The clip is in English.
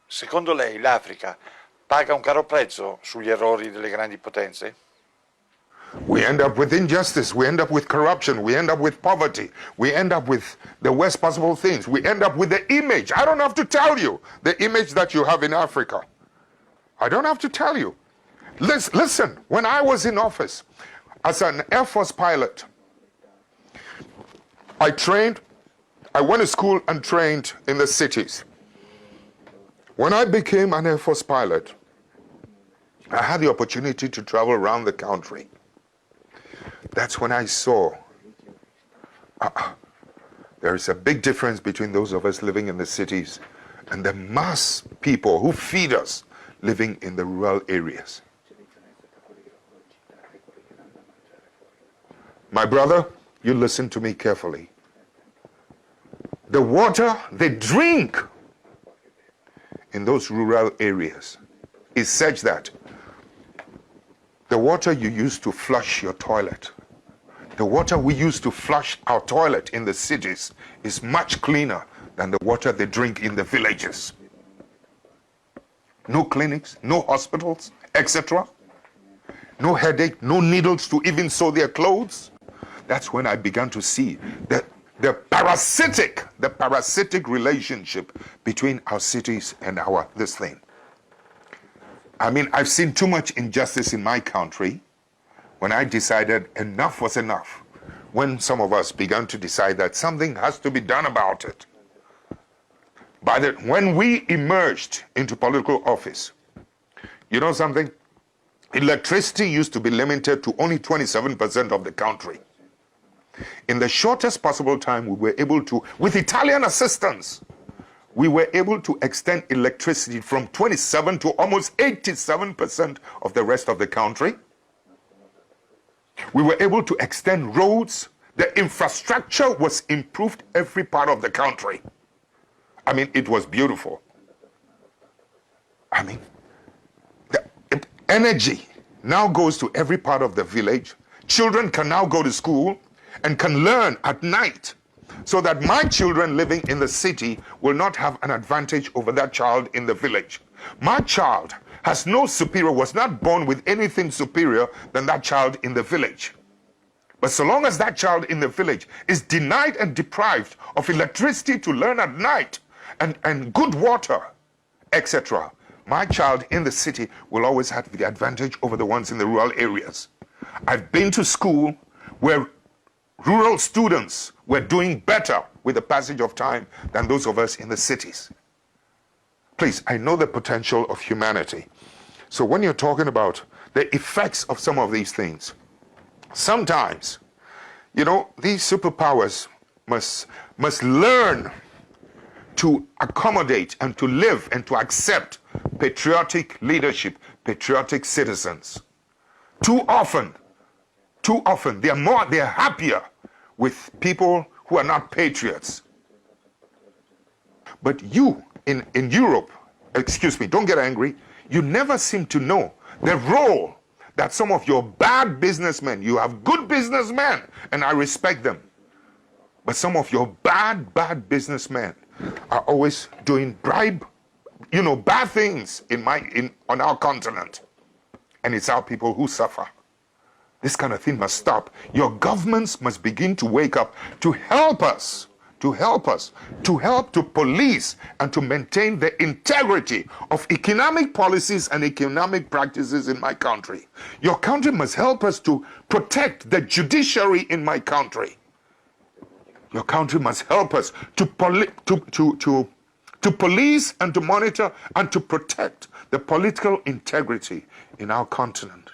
Secondo lei l'Africa paga un caro prezzo sugli errori delle grandi potenze? We end up with injustice, we end up with corruption, we end up with poverty, we end up with the worst possible things, we end up with the image. I don't have to tell you the image that you have in Africa. I don't have to tell you. Listen, when I was in office as an Air Force pilot, I went to school and trained in the cities. When I became an Air Force pilot, I had the opportunity to travel around the country. That's when I saw there is a big difference between those of us living in the cities and the mass people who feed us living in the rural areas. My brother, you listen to me carefully. The water they drink in those rural areas is such that the water you use to flush your toilet, the water we use to flush our toilet in the cities is much cleaner than the water they drink in the villages. No clinics, no hospitals, etc. No headache, no needles to even sew their clothes. That's when I began to see that the parasitic relationship between our cities and this thing. I mean, I've seen too much injustice in my country when I decided enough was enough. When some of us began to decide that something has to be done about it. When we emerged into political office, you know something? Electricity used to be limited to only 27% of the country. In the shortest possible time, we were able to, with Italian assistance, we were able to extend electricity from 27 to almost 87% of the rest of the country. We were able to extend roads. The infrastructure was improved every part of the country. I mean, it was beautiful. I mean, the energy now goes to every part of the village. Children can now go to school and can learn at night, so that my children living in the city will not have an advantage over that child in the village. My child has no superior, was not born with anything superior than that child in the village. But so long as that child in the village is denied and deprived of electricity to learn at night and good water, etc., my child in the city will always have the advantage over the ones in the rural areas. I've been to school where rural students were doing better with the passage of time than those of us in the cities. Please, I know the potential of humanity. So when you're talking about the effects of some of these things, sometimes, you know, these superpowers must learn to accommodate and to live and to accept patriotic leadership, patriotic citizens. Too often, they're happier with people who are not patriots. But you in Europe, excuse me, don't get angry, you never seem to know the role that some of your bad businessmen, you have good businessmen, and I respect them, but some of your bad businessmen are always doing bad things on our continent. And it's our people who suffer. This kind of thing must stop. Your governments must begin to wake up to help us, to help to police and to maintain the integrity of economic policies and economic practices in my country. Your country must help us to protect the judiciary in my country. Your country must help us to police and to monitor and to protect the political integrity in our continent.